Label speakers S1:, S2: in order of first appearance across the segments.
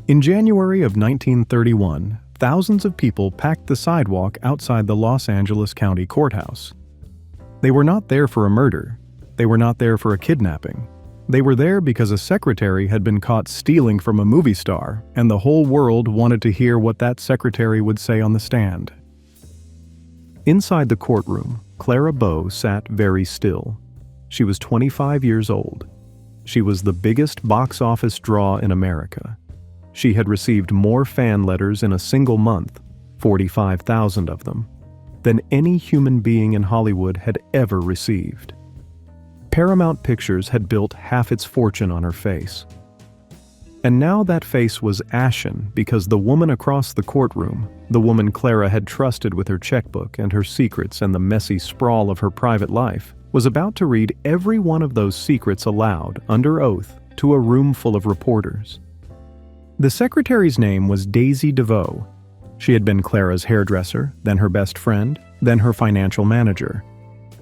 S1: In January of 1931, thousands of people packed the sidewalk outside the Los Angeles County Courthouse. They were not there for a murder. They were not there for a kidnapping. They were there because a secretary had been caught stealing from a movie star, and the whole world wanted to hear what that secretary would say on the stand. Inside the courtroom, Clara Bow sat very still. She was 25 years old. She was the biggest box office draw in America. She had received more fan letters in a single month, 45,000 of them, than any human being in Hollywood had ever received. Paramount Pictures had built half its fortune on her face. And now that face was ashen because the woman across the courtroom, the woman Clara had trusted with her checkbook and her secrets and the messy sprawl of her private life, was about to read every one of those secrets aloud, under oath, to a room full of reporters. The secretary's name was Daisy DeVoe. She had been Clara's hairdresser, then her best friend, then her financial manager.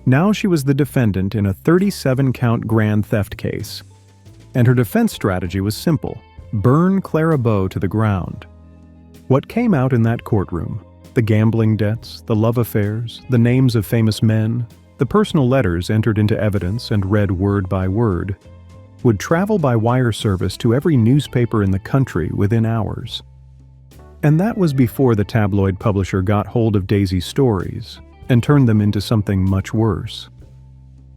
S1: Now she was the defendant in a 37-count grand theft case. And her defense strategy was simple: burn Clara Bow to the ground. What came out in that courtroom, the gambling debts, the love affairs, the names of famous men, the personal letters entered into evidence and read word by word, would travel by wire service to every newspaper in the country within hours. And that was before the tabloid publisher got hold of Daisy's stories and turned them into something much worse.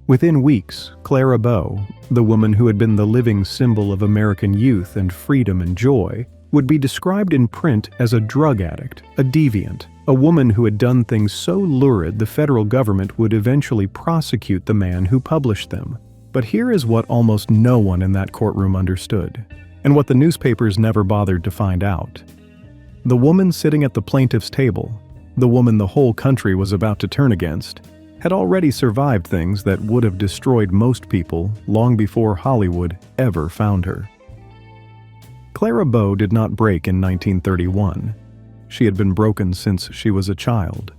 S1: Within weeks, Clara Bow, the woman who had been the living symbol of American youth and freedom and joy, would be described in print as a drug addict, a deviant, a woman who had done things so lurid the federal government would eventually prosecute the man who published them. But here is what almost no one in that courtroom understood, and what the newspapers never bothered to find out. The woman sitting at the plaintiff's table, the woman the whole country was about to turn against, had already survived things that would have destroyed most people long before Hollywood ever found her. Clara Bow did not break in 1931. She had been broken since she was a child.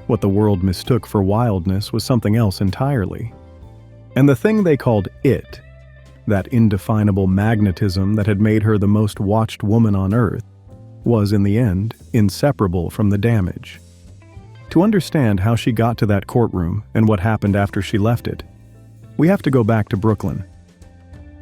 S1: What the world mistook for wildness was something else entirely. And the thing they called it, that indefinable magnetism that had made her the most watched woman on earth, was in the end inseparable from the damage. To understand how she got to that courtroom and what happened after she left it, we have to go back to Brooklyn,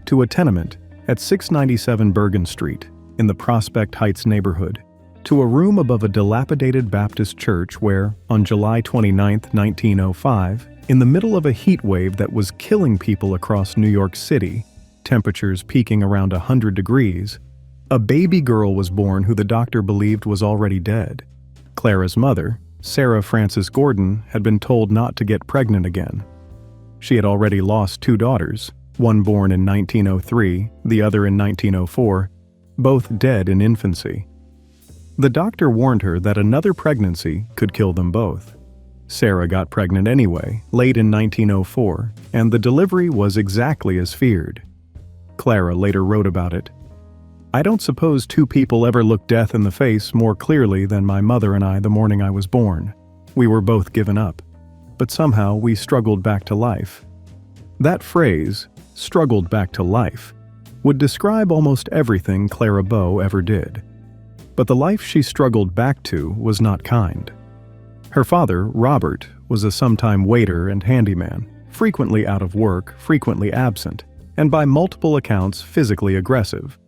S1: to a tenement at 697 Bergen Street in the Prospect Heights neighborhood, to a room above a dilapidated Baptist church where, on July 29, 1905, in the middle of a heat wave that was killing people across New York City, temperatures peaking around 100 degrees, a baby girl was born who the doctor believed was already dead. Clara's mother, Sarah Frances Gordon, had been told not to get pregnant again. She had already lost 2 daughters, one born in 1903, the other in 1904, both dead in infancy. The doctor warned her that another pregnancy could kill them both. Sarah got pregnant anyway, late in 1904, and the delivery was exactly as feared. Clara later wrote about it. "I don't suppose 2 people ever looked death in the face more clearly than my mother and I the morning I was born. We were both given up, but somehow we struggled back to life." That phrase, "struggled back to life," would describe almost everything Clara Bow ever did. But the life she struggled back to was not kind. Her father, Robert, was a sometime waiter and handyman, frequently out of work, frequently absent, and by multiple accounts physically aggressive.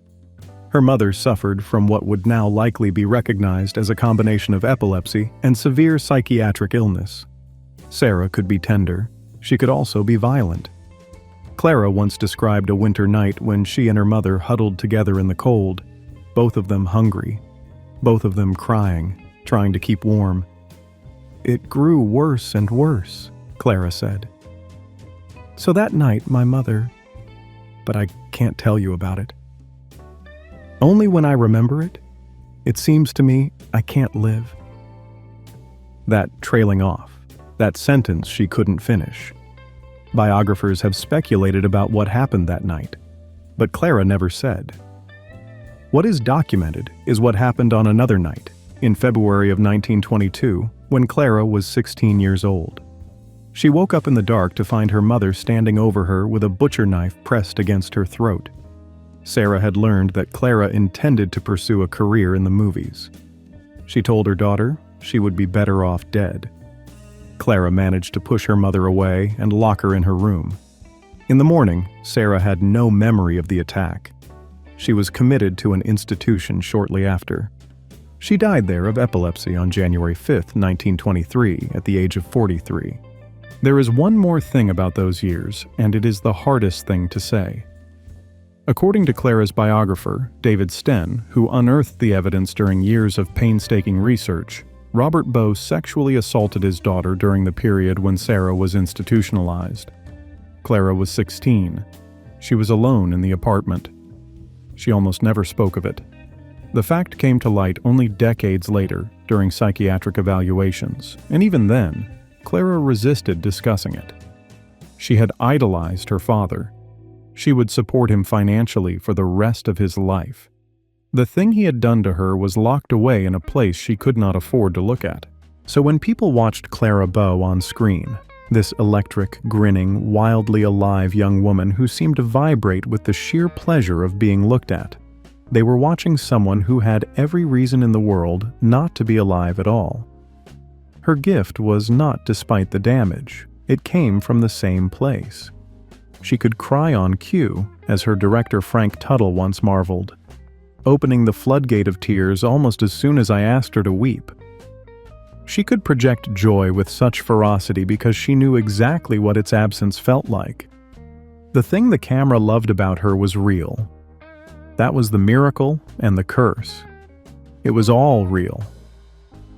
S1: Her mother suffered from what would now likely be recognized as a combination of epilepsy and severe psychiatric illness. Sarah could be tender. She could also be violent. Clara once described a winter night when she and her mother huddled together in the cold, both of them hungry, both of them crying, trying to keep warm. "It grew worse and worse," Clara said. "So that night my mother, but I can't tell you about it. Only when I remember it, it seems to me I can't live." That trailing off, that sentence she couldn't finish. Biographers have speculated about what happened that night, but Clara never said. What is documented is what happened on another night, in February of 1922, when Clara was 16 years old. She woke up in the dark to find her mother standing over her with a butcher knife pressed against her throat. Sarah had learned that Clara intended to pursue a career in the movies. She told her daughter she would be better off dead. Clara managed to push her mother away and lock her in her room. In the morning, Sarah had no memory of the attack. She was committed to an institution shortly after. She died there of epilepsy on January 5, 1923, at the age of 43. There is one more thing about those years, and it is the hardest thing to say. According to Clara's biographer, David Stenn, who unearthed the evidence during years of painstaking research, Robert Bow sexually assaulted his daughter during the period when Sarah was institutionalized. Clara was 16. She was alone in the apartment. She almost never spoke of it. The fact came to light only decades later, during psychiatric evaluations, and even then, Clara resisted discussing it. She had idolized her father. She would support him financially for the rest of his life. The thing he had done to her was locked away in a place she could not afford to look at. So when people watched Clara Bow on screen, this electric, grinning, wildly alive young woman who seemed to vibrate with the sheer pleasure of being looked at, they were watching someone who had every reason in the world not to be alive at all. Her gift was not despite the damage. It came from the same place. She could cry on cue, as her director Frank Tuttle once marveled, opening the floodgate of tears almost as soon as I asked her to weep. She could project joy with such ferocity because she knew exactly what its absence felt like. The thing the camera loved about her was real. That was the miracle and the curse. It was all real.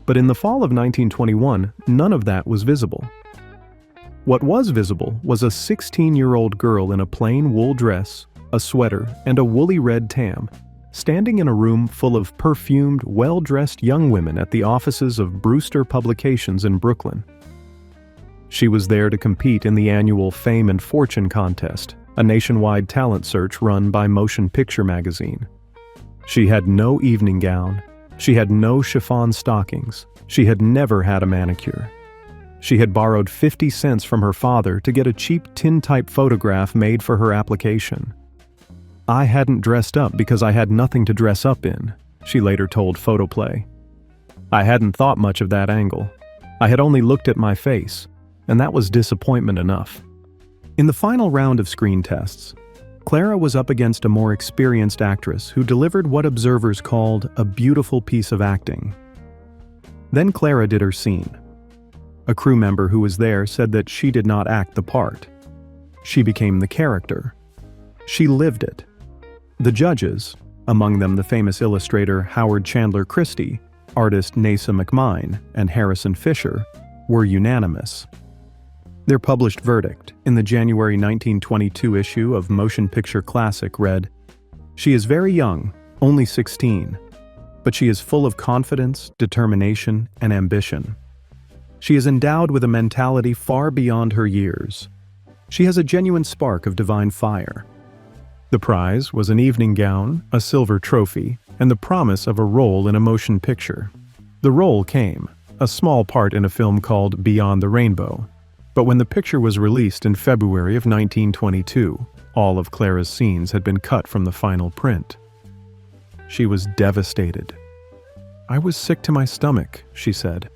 S1: But in the fall of 1921, none of that was visible. What was visible was a 16-year-old girl in a plain wool dress, a sweater, and a woolly red tam, standing in a room full of perfumed, well-dressed young women at the offices of Brewster Publications in Brooklyn. She was there to compete in the annual Fame and Fortune contest, a nationwide talent search run by Motion Picture Magazine. She had no evening gown. She had no chiffon stockings. She had never had a manicure. She had borrowed 50 cents from her father to get a cheap tintype photograph made for her application. I hadn't dressed up because I had nothing to dress up in, she later told Photoplay. I hadn't thought much of that angle. I had only looked at my face, and that was disappointment enough. In the final round of screen tests, Clara was up against a more experienced actress who delivered what observers called a beautiful piece of acting. Then Clara did her scene. A crew member who was there said that she did not act the part. She became the character. She lived it. The judges, among them the famous illustrator Howard Chandler Christie, artist Nasa McMine, and Harrison Fisher, were unanimous. Their published verdict in the January 1922 issue of Motion Picture Classic read, "She is very young, only 16, but she is full of confidence, determination, and ambition. She is endowed with a mentality far beyond her years. She has a genuine spark of divine fire." The prize was an evening gown, a silver trophy, and the promise of a role in a motion picture. The role came, a small part in a film called Beyond the Rainbow. But when the picture was released in February of 1922, all of Clara's scenes had been cut from the final print. She was devastated. "I was sick to my stomach," she said.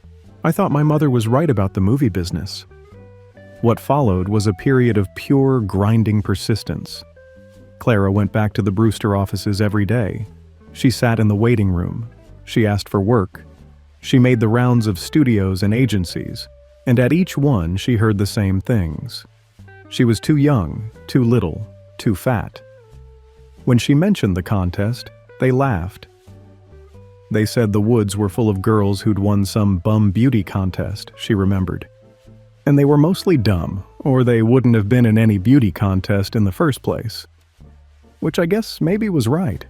S1: "I thought my mother was right about the movie business." What followed was a period of pure, grinding persistence. Clara went back to the Brewster offices every day. She sat in the waiting room. She asked for work. She made the rounds of studios and agencies, and at each one she heard the same things. She was too young, too little, too fat. When she mentioned the contest, they laughed. They said the woods were full of girls who'd won some bum beauty contest, she remembered. And they were mostly dumb, or they wouldn't have been in any beauty contest in the first place. Which I guess maybe was right.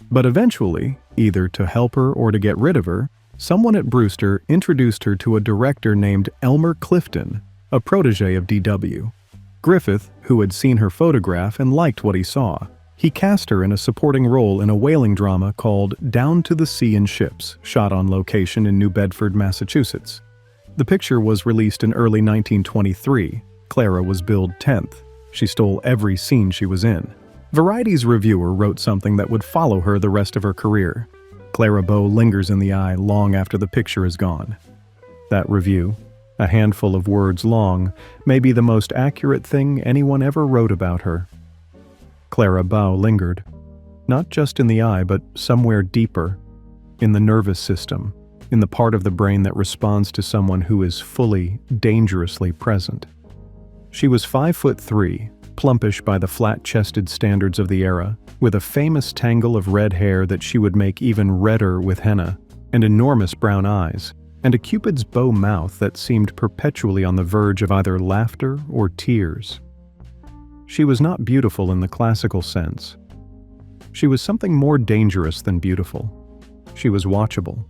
S1: But eventually, either to help her or to get rid of her, someone at Brewster introduced her to a director named Elmer Clifton, a protege of D.W. Griffith, who had seen her photograph and liked what he saw, he cast her in a supporting role in a whaling drama called Down to the Sea in Ships, shot on location in New Bedford, Massachusetts. The picture was released in early 1923. Clara was billed 10th. She stole every scene she was in. Variety's reviewer wrote something that would follow her the rest of her career. Clara Bow lingers in the eye long after the picture is gone. That review, a handful of words long, may be the most accurate thing anyone ever wrote about her. Clara Bow lingered, not just in the eye, but somewhere deeper, in the nervous system, in the part of the brain that responds to someone who is fully, dangerously present. She was 5'3", plumpish by the flat-chested standards of the era, with a famous tangle of red hair that she would make even redder with henna, and enormous brown eyes, and a Cupid's bow mouth that seemed perpetually on the verge of either laughter or tears. She was not beautiful in the classical sense. She was something more dangerous than beautiful. She was watchable.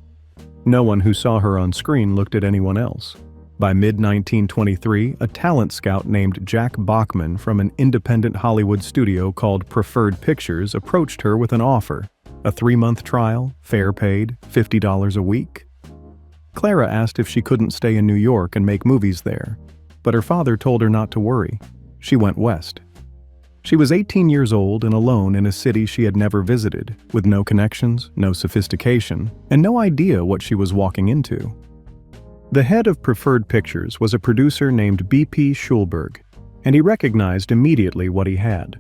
S1: No one who saw her on screen looked at anyone else. By mid-1923, a talent scout named Jack Bachman from an independent Hollywood studio called Preferred Pictures approached her with an offer: a 3-month trial, fair paid, $50 a week. Clara asked if she couldn't stay in New York and make movies there, but her father told her not to worry. She went west. She was 18 years old and alone in a city she had never visited, with no connections, no sophistication, and no idea what she was walking into. The head of Preferred Pictures was a producer named B.P. Schulberg, and he recognized immediately what he had.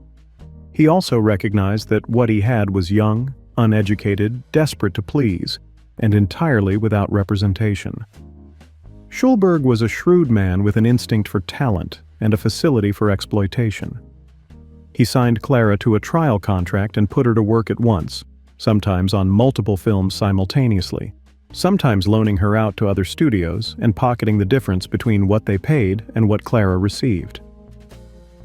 S1: He also recognized that what he had was young, uneducated, desperate to please, and entirely without representation. Schulberg was a shrewd man with an instinct for talent and a facility for exploitation. He signed Clara to a trial contract and put her to work at once, sometimes on multiple films simultaneously, sometimes loaning her out to other studios and pocketing the difference between what they paid and what Clara received.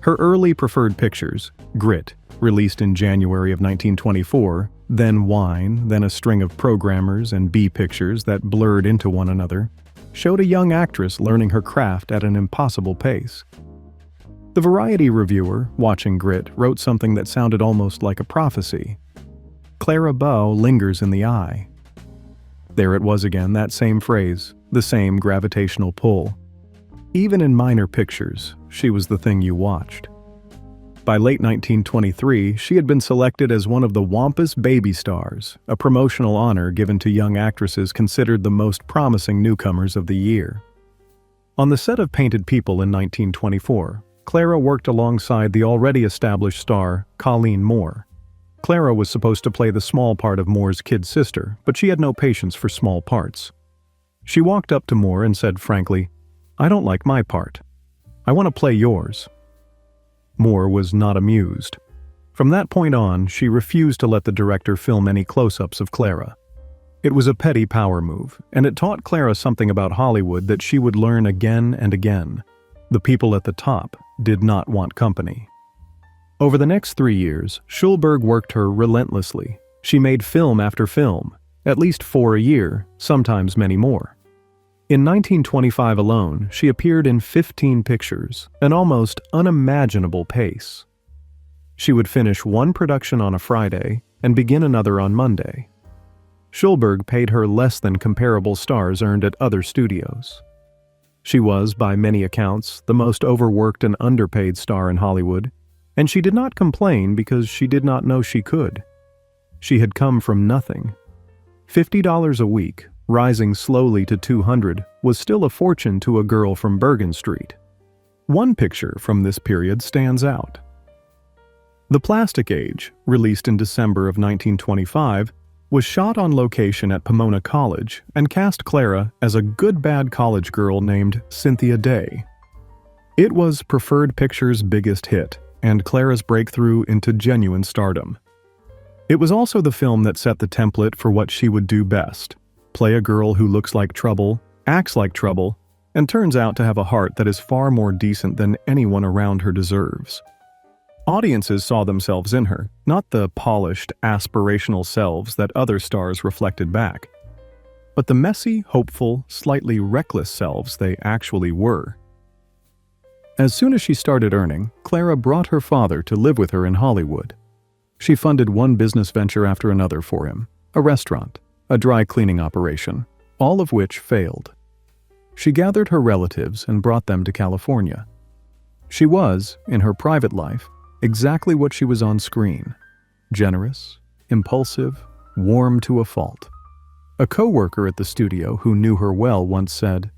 S1: Her early Preferred Pictures, Grit, released in January of 1924, then Wine, then a string of programmers and B pictures that blurred into one another, showed a young actress learning her craft at an impossible pace. The Variety reviewer, watching Grit, wrote something that sounded almost like a prophecy. Clara Bow lingers in the eye. There it was again, that same phrase, the same gravitational pull. Even in minor pictures, she was the thing you watched. By late 1923, she had been selected as one of the Wampus Baby Stars, a promotional honor given to young actresses considered the most promising newcomers of the year. On the set of Painted People in 1924, Clara worked alongside the already established star Colleen Moore. Clara was supposed to play the small part of Moore's kid sister, but she had no patience for small parts. She walked up to Moore and said frankly, "I don't like my part. I want to play yours." Moore was not amused. From that point on, she refused to let the director film any close-ups of Clara. It was a petty power move, and it taught Clara something about Hollywood that she would learn again and again. The people at the top did not want company. Over the next 3 years, Schulberg worked her relentlessly. She made film after film, at least 4 a year, sometimes many more. In 1925 alone, she appeared in 15 pictures, an almost unimaginable pace. She would finish one production on a Friday and begin another on Monday. Schulberg paid her less than comparable stars earned at other studios. She was, by many accounts, the most overworked and underpaid star in Hollywood, and she did not complain because she did not know she could. She had come from nothing. $50 a week, rising slowly to $200, was still a fortune to a girl from Bergen Street. One picture from this period stands out. The Plastic Age, released in December of 1925, was shot on location at Pomona College and cast Clara as a good-bad college girl named Cynthia Day. It was Preferred Pictures' biggest hit, and Clara's breakthrough into genuine stardom. It was also the film that set the template for what she would do best: play a girl who looks like trouble, acts like trouble, and turns out to have a heart that is far more decent than anyone around her deserves. Audiences saw themselves in her, not the polished, aspirational selves that other stars reflected back, but the messy, hopeful, slightly reckless selves they actually were. As soon as she started earning, Clara brought her father to live with her in Hollywood. She funded one business venture after another for him: a restaurant, a dry cleaning operation, all of which failed. She gathered her relatives and brought them to California. She was, in her private life, Exactly what she was on screen. Generous, impulsive, warm to a fault. A co-worker at the studio who knew her well once said,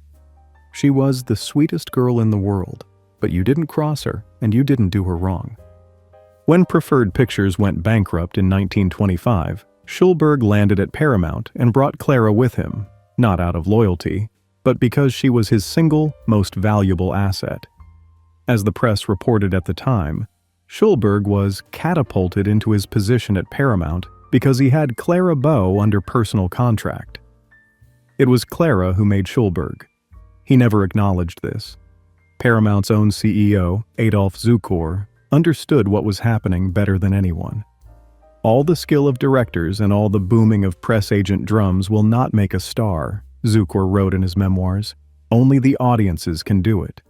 S1: "She was the sweetest girl in the world, but you didn't cross her and you didn't do her wrong." When Preferred Pictures went bankrupt in 1925, Schulberg landed at Paramount and brought Clara with him, not out of loyalty, but because she was his single, most valuable asset. As the press reported at the time, Schulberg was catapulted into his position at Paramount because he had Clara Bow under personal contract. It was Clara who made Schulberg. He never acknowledged this. Paramount's own CEO, Adolf Zukor, understood what was happening better than anyone. All the skill of directors and all the booming of press agent drums will not make a star, Zukor wrote in his memoirs. Only the audiences can do it.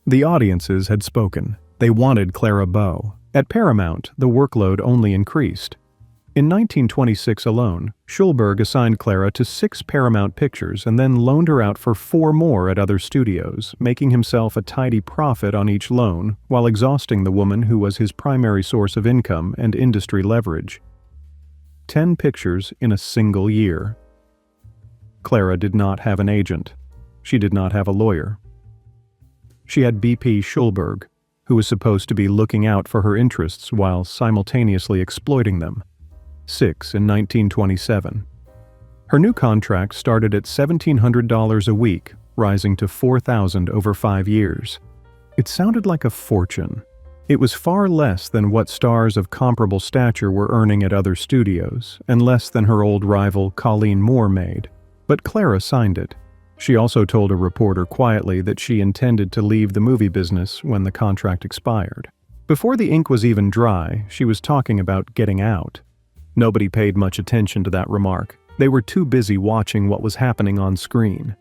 S1: The audiences had spoken. They wanted Clara Bow. At Paramount, the workload only increased. In 1926 alone, Schulberg assigned Clara to 6 Paramount pictures and then loaned her out for 4 more at other studios, making himself a tidy profit on each loan while exhausting the woman who was his primary source of income and industry leverage. 10 pictures in a single year. Clara did not have an agent. She did not have a lawyer. She had BP Schulberg, who was supposed to be looking out for her interests while simultaneously exploiting them. 6 in 1927. Her new contract started at $1,700 a week, rising to $4,000 over 5 years. It sounded like a fortune. It was far less than what stars of comparable stature were earning at other studios, and less than her old rival Colleen Moore made. But Clara signed it. She also told a reporter quietly that she intended to leave the movie business when the contract expired. Before the ink was even dry, she was talking about getting out. Nobody paid much attention to that remark. They were too busy watching what was happening on screen.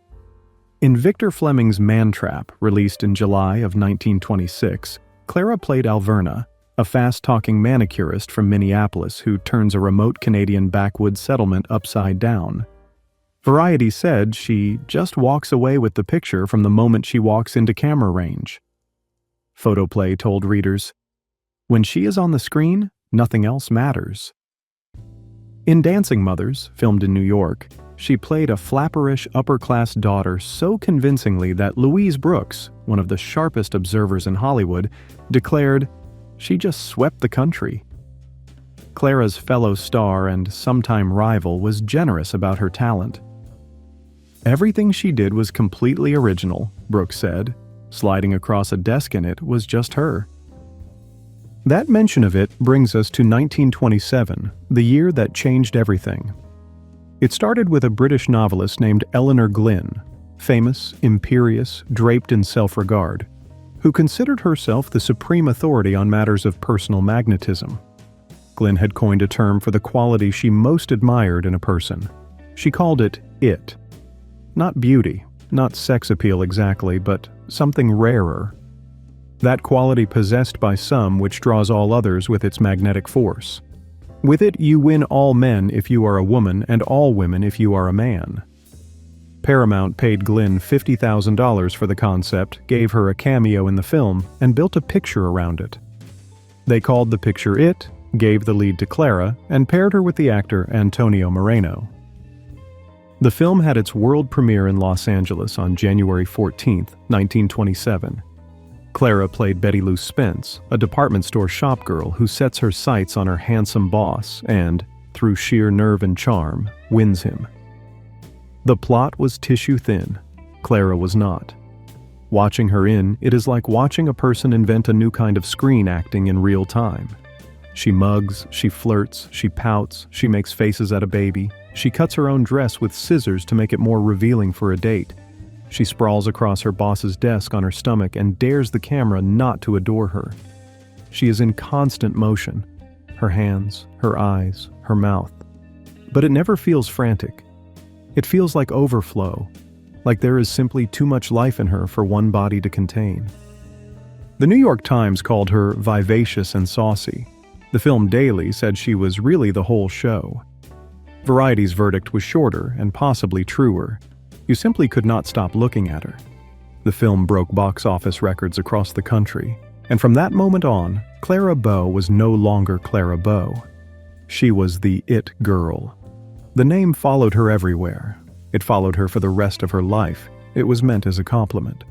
S1: In Victor Fleming's Man Trap, released in July of 1926, Clara played Alverna, a fast-talking manicurist from Minneapolis who turns a remote Canadian backwoods settlement upside down. Variety said she just walks away with the picture from the moment she walks into camera range. Photoplay told readers, "When she is on the screen, nothing else matters." In Dancing Mothers, filmed in New York, she played a flapperish upper-class daughter so convincingly that Louise Brooks, one of the sharpest observers in Hollywood, declared, "She just swept the country." Clara's fellow star and sometime rival was generous about her talent. "Everything she did was completely original," Brooks said. "Sliding across a desk in it was just her." That mention of it brings us to 1927, the year that changed everything. It started with a British novelist named Eleanor Glyn, famous, imperious, draped in self-regard, who considered herself the supreme authority on matters of personal magnetism. Glyn had coined a term for the quality she most admired in a person. She called it it. Not beauty, not sex appeal exactly, but something rarer. That quality possessed by some which draws all others with its magnetic force. With it you win all men if you are a woman and all women if you are a man. Paramount paid Glyn $50,000 for the concept, gave her a cameo in the film, and built a picture around it. They called the picture It, gave the lead to Clara, and paired her with the actor Antonio Moreno. The film had its world premiere in Los Angeles on January 14, 1927. Clara played Betty Lou Spence, a department store shopgirl who sets her sights on her handsome boss and, through sheer nerve and charm, wins him. The plot was tissue thin. Clara was not. Watching her it is like watching a person invent a new kind of screen acting in real time. She mugs, she flirts, she pouts, she makes faces at a baby, she cuts her own dress with scissors to make it more revealing for a date. She sprawls across her boss's desk on her stomach and dares the camera not to adore her. She is in constant motion, her hands, her eyes, her mouth. But it never feels frantic. It feels like overflow, like there is simply too much life in her for one body to contain. The New York Times called her vivacious and saucy. The film Daily said she was really the whole show. Variety's verdict was shorter and possibly truer. You simply could not stop looking at her. The film broke box office records across the country, And from that moment on, Clara Bow was no longer Clara Bow. She was the It Girl. The name followed her everywhere. It followed her for the rest of her life. It was meant as a compliment.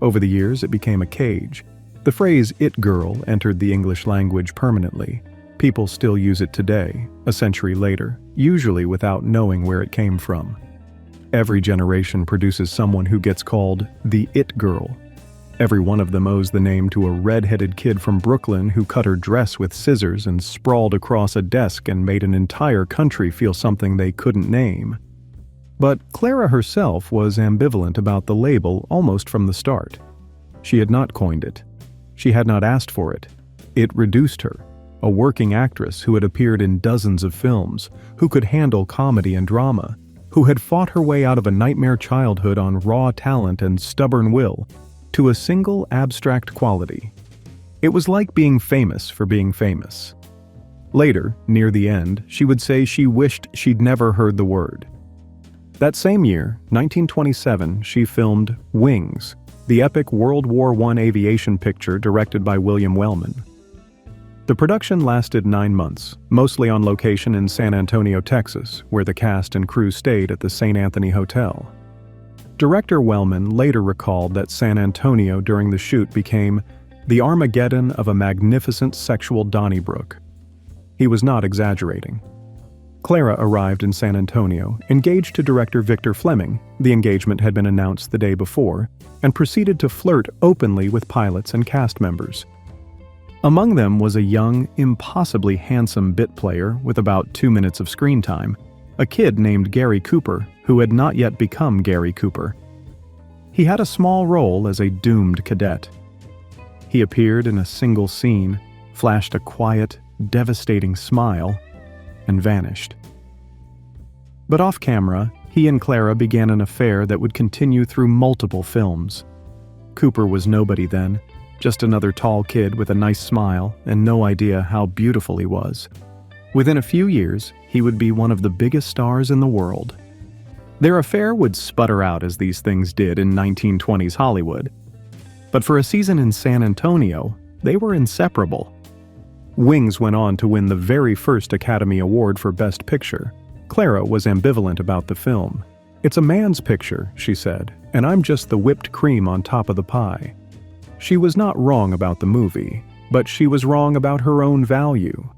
S1: Over the years, it became a cage. The phrase It Girl entered the English language permanently. People still use it today, a century later, usually without knowing where it came from. Every generation produces someone who gets called the It Girl. Every one of them owes the name to a red-headed kid from Brooklyn who cut her dress with scissors and sprawled across a desk and made an entire country feel something they couldn't name. But Clara herself was ambivalent about the label almost from the start. She had not coined it. She had not asked for it. It reduced her, a working actress who had appeared in dozens of films, who could handle comedy and drama, who had fought her way out of a nightmare childhood on raw talent and stubborn will, to a single abstract quality. It was like being famous for being famous. Later, near the end, she would say she wished she'd never heard the word. That same year, 1927, she filmed Wings, the epic World War I aviation picture directed by William Wellman. The production lasted 9 months, mostly on location in San Antonio, Texas, where the cast and crew stayed at the St. Anthony Hotel. Director Wellman later recalled that San Antonio during the shoot became the Armageddon of a magnificent sexual Donnybrook. He was not exaggerating. Clara arrived in San Antonio, engaged to director Victor Fleming, the engagement had been announced the day before, and proceeded to flirt openly with pilots and cast members. Among them was a young, impossibly handsome bit player with about 2 minutes of screen time, a kid named Gary Cooper, who had not yet become Gary Cooper. He had a small role as a doomed cadet. He appeared in a single scene, flashed a quiet, devastating smile, and vanished. But off camera, he and Clara began an affair that would continue through multiple films. Cooper was nobody then, just another tall kid with a nice smile and no idea how beautiful he was. Within a few years, he would be one of the biggest stars in the world. Their affair would sputter out as these things did in 1920s Hollywood. But for a season in San Antonio, they were inseparable. Wings went on to win the very first Academy Award for Best Picture. Clara was ambivalent about the film. "It's a man's picture," she said, "and I'm just the whipped cream on top of the pie." She was not wrong about the movie, but she was wrong about her own value.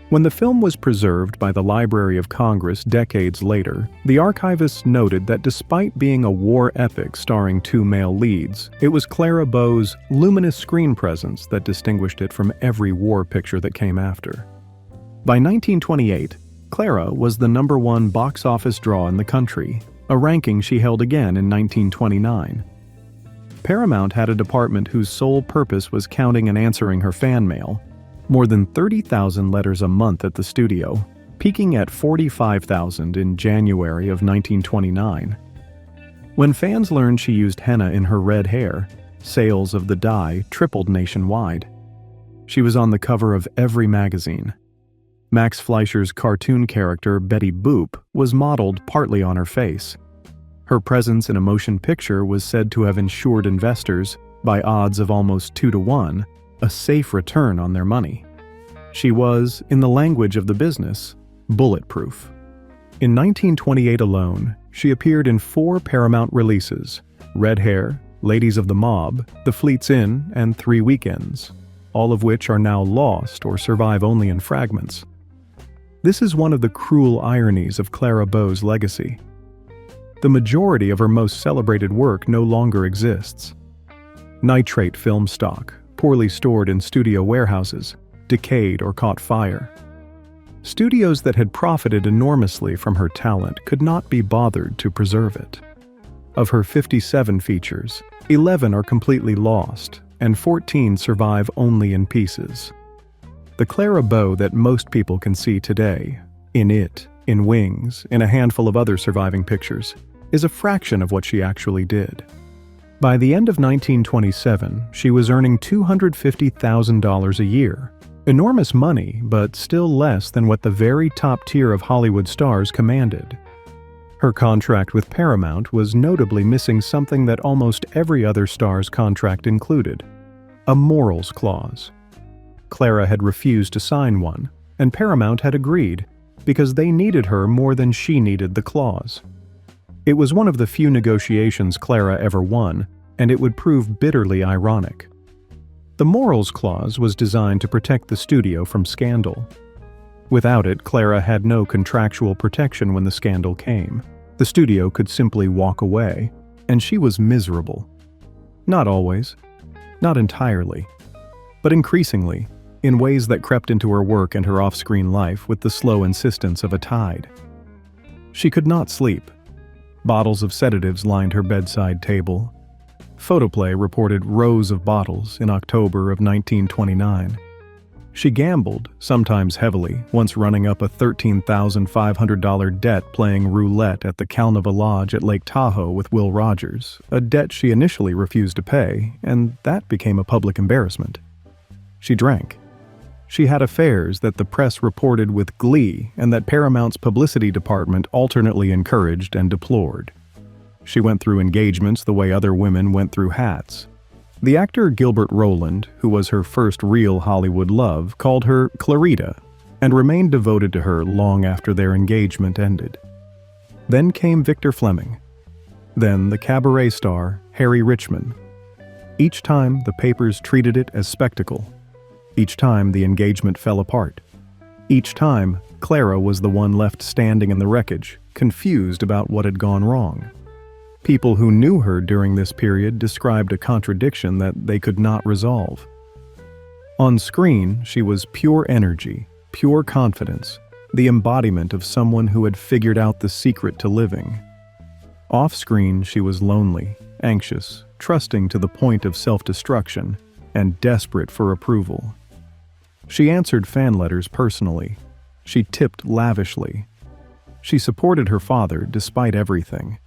S1: When the film was preserved by the Library of Congress decades later, the archivists noted that despite being a war epic starring 2 male leads, it was Clara Bow's luminous screen presence that distinguished it from every war picture that came after. By 1928, Clara was the #1 box office draw in the country, a ranking she held again in 1929. Paramount had a department whose sole purpose was counting and answering her fan mail, more than 30,000 letters a month at the studio, peaking at 45,000 in January of 1929. When fans learned she used henna in her red hair, sales of the dye tripled nationwide. She was on the cover of every magazine. Max Fleischer's cartoon character Betty Boop was modeled partly on her face. Her presence in a motion picture was said to have ensured investors, by odds of almost 2-to-1, a safe return on their money. She was, in the language of the business, bulletproof. In 1928 alone, she appeared in 4 Paramount releases: Red Hair, Ladies of the Mob, The Fleet's Inn, and 3 Weekends, all of which are now lost or survive only in fragments. This is one of the cruel ironies of Clara Bow's legacy. The majority of her most celebrated work no longer exists. Nitrate film stock, poorly stored in studio warehouses, decayed or caught fire. Studios that had profited enormously from her talent could not be bothered to preserve it. Of her 57 features, 11 are completely lost, and 14 survive only in pieces. The Clara Bow that most people can see today, in It, in Wings, in a handful of other surviving pictures, is a fraction of what she actually did. By the end of 1927, she was earning $250,000 a year. Enormous money, but still less than what the very top tier of Hollywood stars commanded. Her contract with Paramount was notably missing something that almost every other star's contract included: A morals clause. Clara had refused to sign one, and Paramount had agreed, because they needed her more than she needed the clause. It was one of the few negotiations Clara ever won, and it would prove bitterly ironic. The morals clause was designed to protect the studio from scandal. Without it, Clara had no contractual protection when the scandal came. The studio could simply walk away, and she was miserable. Not always, not entirely, but increasingly, in ways that crept into her work and her off-screen life with the slow insistence of a tide. She could not sleep. Bottles of sedatives lined her bedside table. Photoplay reported rows of bottles in October of 1929. She gambled, sometimes heavily, once running up a $13,500 debt playing roulette at the Calneva Lodge at Lake Tahoe with Will Rogers, a debt she initially refused to pay, and that became a public embarrassment. She drank. She had affairs that the press reported with glee and that Paramount's publicity department alternately encouraged and deplored. She went through engagements the way other women went through hats. The actor Gilbert Roland, who was her first real Hollywood love, called her Clarita and remained devoted to her long after their engagement ended. Then came Victor Fleming. Then the cabaret star Harry Richman. Each time the papers treated it as spectacle. Each time the engagement fell apart. Each time Clara was the one left standing in the wreckage, confused about what had gone wrong. People who knew her during this period described a contradiction that they could not resolve. On screen, she was pure energy, pure confidence, the embodiment of someone who had figured out the secret to living. Off-screen, she was lonely, anxious, trusting to the point of self-destruction, and desperate for approval. She answered fan letters personally. She tipped lavishly. She supported her father despite everything.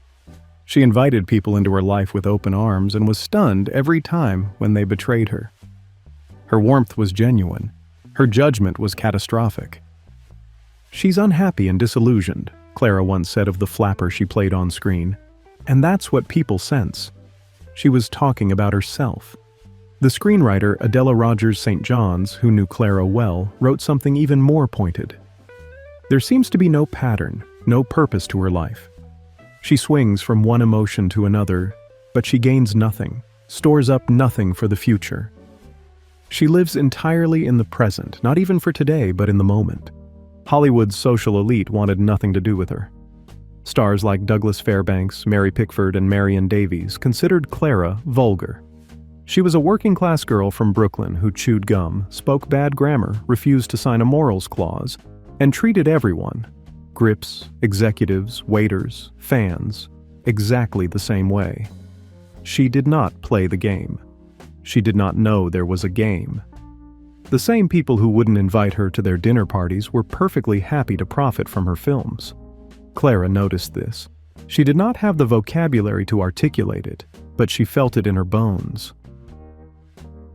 S1: She invited people into her life with open arms and was stunned every time when they betrayed her. Her warmth was genuine. Her judgment was catastrophic. "She's unhappy and disillusioned," Clara once said of the flapper she played on screen. "And that's what people sense." She was talking about herself. The screenwriter Adela Rogers St, who knew Clara well, wrote something even more pointed. "There seems to be no pattern, no purpose to her life. She swings from one emotion to another, but she gains nothing, stores up nothing for the future. She lives entirely in the present, not even for today, but in the moment. Hollywood's social elite wanted nothing to do with her. Stars like Douglas Fairbanks, Mary Pickford, and Marion Davies considered Clara vulgar. She was a working-class girl from Brooklyn who chewed gum, spoke bad grammar, refused to sign a morals clause, and treated everyone, grips, executives, waiters, fans, exactly the same way. She did not play the game. She did not know there was a game. The same people who wouldn't invite her to their dinner parties were perfectly happy to profit from her films. Clara noticed this. She did not have the vocabulary to articulate it, but she felt it in her bones.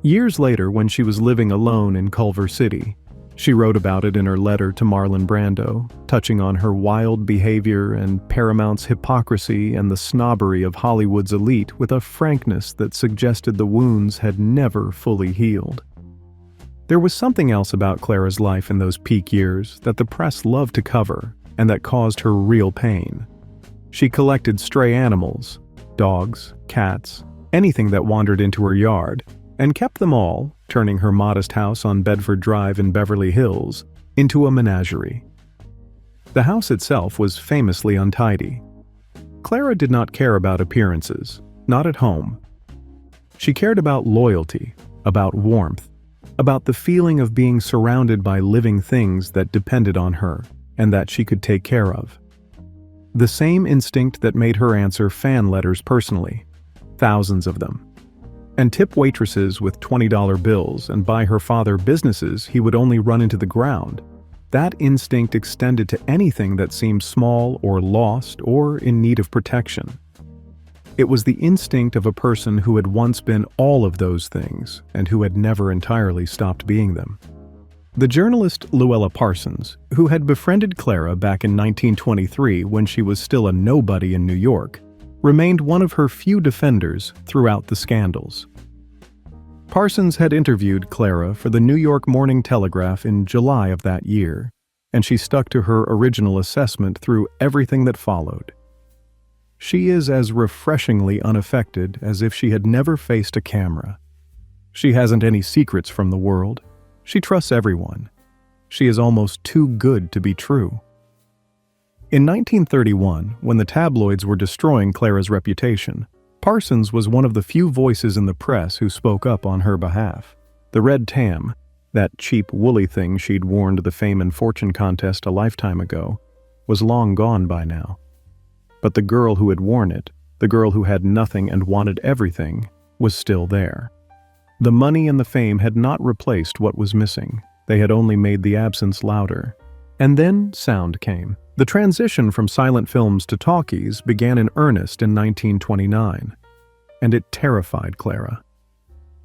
S1: Years later, when she was living alone in Culver City, she wrote about it in her letter to Marlon Brando, touching on her wild behavior and Paramount's hypocrisy and the snobbery of Hollywood's elite with a frankness that suggested the wounds had never fully healed. There was something else about Clara's life in those peak years that the press loved to cover and that caused her real pain. She collected stray animals, dogs, cats, anything that wandered into her yard, and kept them all, turning her modest house on Bedford Drive in Beverly Hills into a menagerie. The house itself was famously untidy. Clara did not care about appearances, not at home. She cared about loyalty, about warmth, about the feeling of being surrounded by living things that depended on her and that she could take care of. The same instinct that made her answer fan letters personally, thousands of them, and tip waitresses with $20 bills and buy her father businesses he would only run into the ground. That instinct extended to anything that seemed small or lost or in need of protection. It was the instinct of a person who had once been all of those things and who had never entirely stopped being them. The journalist Luella Parsons, who had befriended Clara back in 1923 when she was still a nobody in New York, remained one of her few defenders throughout the scandals. Parsons had interviewed Clara for the New York Morning Telegraph in July of that year, and she stuck to her original assessment through everything that followed. She is as refreshingly unaffected as if she had never faced a camera. She hasn't any secrets from the world. She trusts everyone. She is almost too good to be true. In 1931, when the tabloids were destroying Clara's reputation, Parsons was one of the few voices in the press who spoke up on her behalf. The red tam, that cheap woolly thing she'd worn to the fame and fortune contest a lifetime ago, was long gone by now. But the girl who had worn it, the girl who had nothing and wanted everything, was still there. The money and the fame had not replaced what was missing. They had only made the absence louder. And then sound came. The transition from silent films to talkies began in earnest in 1929, and it terrified Clara.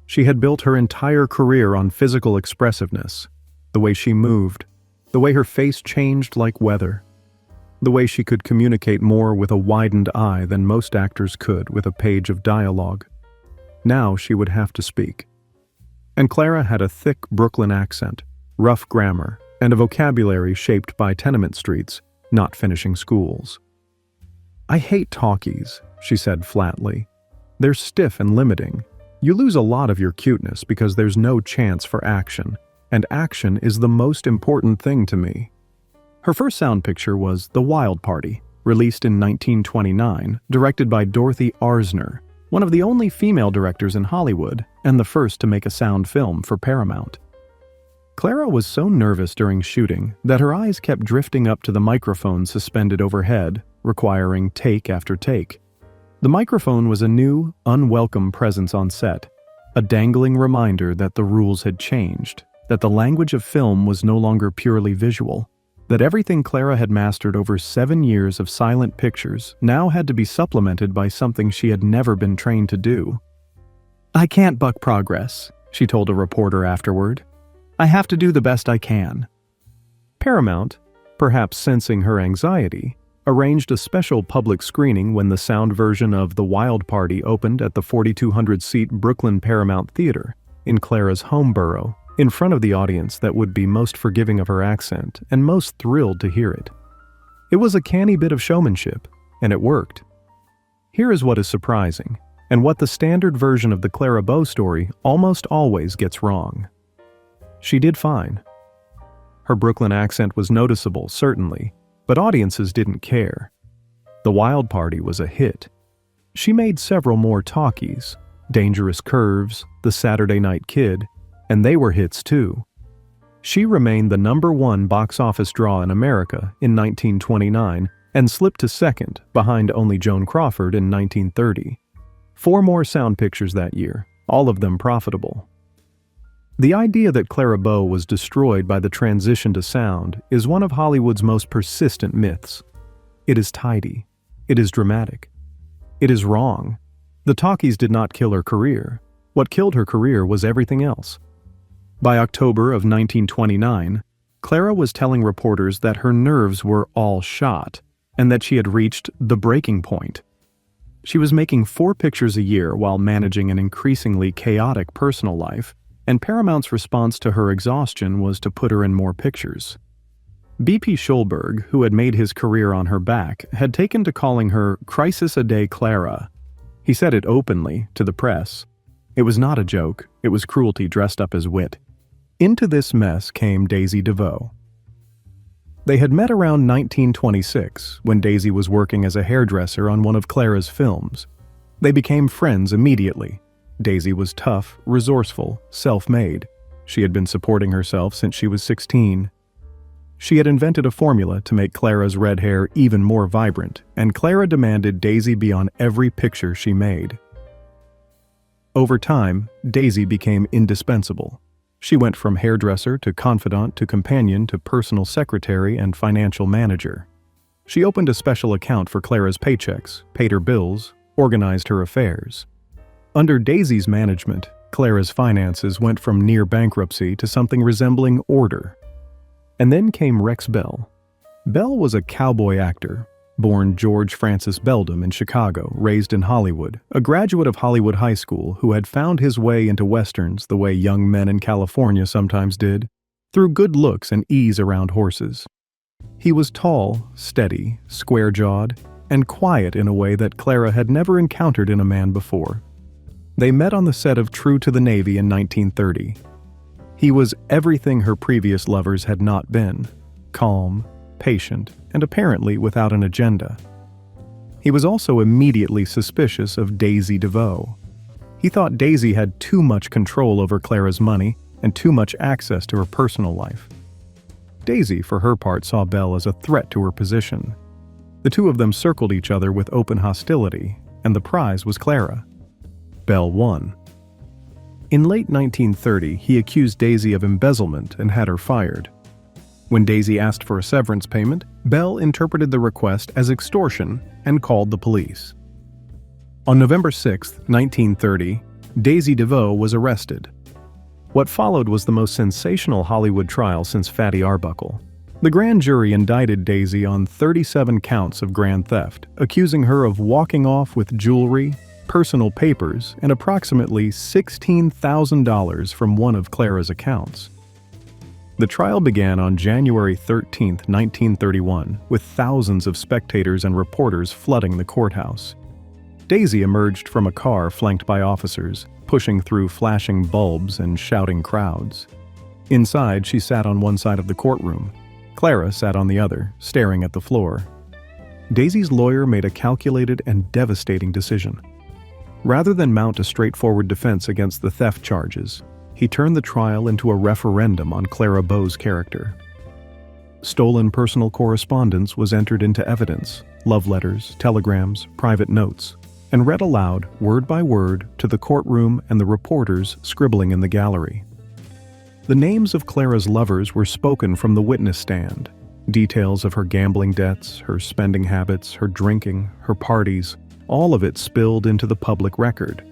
S1: She had built her entire career on physical expressiveness, the way she moved, the way her face changed like weather, the way she could communicate more with a widened eye than most actors could with a page of dialogue. Now she would have to speak. And Clara had a thick Brooklyn accent, rough grammar, and a vocabulary shaped by tenement streets, not finishing schools. "I hate talkies," she said flatly. "They're stiff and limiting. You lose a lot of your cuteness because there's no chance for action, and action is the most important thing to me." Her first sound picture was The Wild Party, released in 1929, directed by Dorothy Arzner, one of the only female directors in Hollywood and the first to make a sound film for Paramount. Clara was so nervous during shooting that her eyes kept drifting up to the microphone suspended overhead, requiring take after take. The microphone was a new, unwelcome presence on set, a dangling reminder that the rules had changed, that the language of film was no longer purely visual, that everything Clara had mastered over 7 years of silent pictures now had to be supplemented by something she had never been trained to do. "I can't buck progress," she told a reporter afterward. "I have to do the best I can." Paramount, perhaps sensing her anxiety, arranged a special public screening when the sound version of The Wild Party opened at the 4,200-seat Brooklyn Paramount Theater in Clara's home borough, in front of the audience that would be most forgiving of her accent and most thrilled to hear it. It was a canny bit of showmanship, and it worked. Here is what is surprising, and what the standard version of the Clara Bow story almost always gets wrong. She did fine. Her Brooklyn accent was noticeable, certainly, but audiences didn't care. The Wild Party was a hit. She made several more talkies, Dangerous Curves, The Saturday Night Kid, and they were hits too. She remained the #1 box office draw in America in 1929 and slipped to second behind only Joan Crawford in 1930. 4 more sound pictures that year, all of them profitable. The idea that Clara Bow was destroyed by the transition to sound is one of Hollywood's most persistent myths. It is tidy. It is dramatic. It is wrong. The talkies did not kill her career. What killed her career was everything else. By October of 1929, Clara was telling reporters that her nerves were all shot and that she had reached the breaking point. She was making 4 pictures a year while managing an increasingly chaotic personal life, and Paramount's response to her exhaustion was to put her in more pictures. B.P. Schulberg, who had made his career on her back, had taken to calling her Crisis a Day Clara. He said it openly, to the press. It was not a joke, it was cruelty dressed up as wit. Into this mess came Daisy DeVoe. They had met around 1926, when Daisy was working as a hairdresser on one of Clara's films. They became friends immediately. Daisy was tough, resourceful, self-made. She had been supporting herself since she was 16. She had invented a formula to make Clara's red hair even more vibrant, and Clara demanded Daisy be on every picture she made. Over time, Daisy became indispensable. She went from hairdresser to confidant to companion to personal secretary and financial manager. She opened a special account for Clara's paychecks, paid her bills, organized her affairs. Under Daisy's management, Clara's finances went from near bankruptcy to something resembling order. And then came Rex Bell. Bell was a cowboy actor, born George Francis Beldam in Chicago, raised in Hollywood, a graduate of Hollywood High School who had found his way into westerns the way young men in California sometimes did, through good looks and ease around horses. He was tall, steady, square-jawed, and quiet in a way that Clara had never encountered in a man before. They met on the set of True to the Navy in 1930. He was everything her previous lovers had not been: calm, patient, and apparently without an agenda. He was also immediately suspicious of Daisy DeVoe. He thought Daisy had too much control over Clara's money and too much access to her personal life. Daisy, for her part, saw Belle as a threat to her position. The two of them circled each other with open hostility, and the prize was Clara. Belle won. In late 1930, he accused Daisy of embezzlement and had her fired. When Daisy asked for a severance payment, Belle interpreted the request as extortion and called the police. On November 6, 1930, Daisy DeVoe was arrested. What followed was the most sensational Hollywood trial since Fatty Arbuckle. The grand jury indicted Daisy on 37 counts of grand theft, accusing her of walking off with jewelry, personal papers, and approximately $16,000 from one of Clara's accounts. The trial began on January 13, 1931, with thousands of spectators and reporters flooding the courthouse. Daisy emerged from a car flanked by officers, pushing through flashing bulbs and shouting crowds. Inside, she sat on one side of the courtroom. Clara sat on the other, staring at the floor. Daisy's lawyer made a calculated and devastating decision. Rather than mount a straightforward defense against the theft charges, he turned the trial into a referendum on Clara Bow's character. Stolen personal correspondence was entered into evidence, love letters, telegrams, private notes, and read aloud, word by word, to the courtroom and the reporters scribbling in the gallery. The names of Clara's lovers were spoken from the witness stand. Details of her gambling debts, her spending habits, her drinking, her parties, all of it spilled into the public record.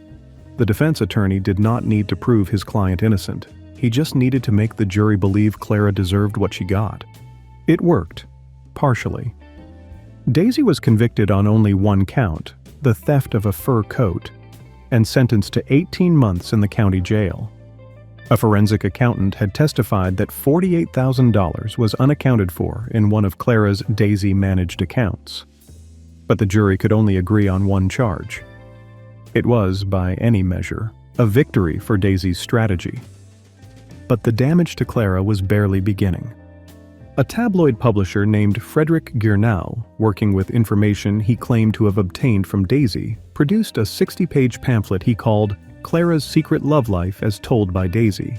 S1: The defense attorney did not need to prove his client innocent. He just needed to make the jury believe Clara deserved what she got. It worked, partially. Daisy was convicted on only one count, the theft of a fur coat, and sentenced to 18 months in the county jail. A forensic accountant had testified that $48,000 was unaccounted for in one of Clara's Daisy-managed accounts. But the jury could only agree on one charge. It was, by any measure, a victory for Daisy's strategy. But the damage to Clara was barely beginning. A tabloid publisher named Frederick Gurnau, working with information he claimed to have obtained from Daisy, produced a 60-page pamphlet he called Clara's Secret Love Life as Told by Daisy.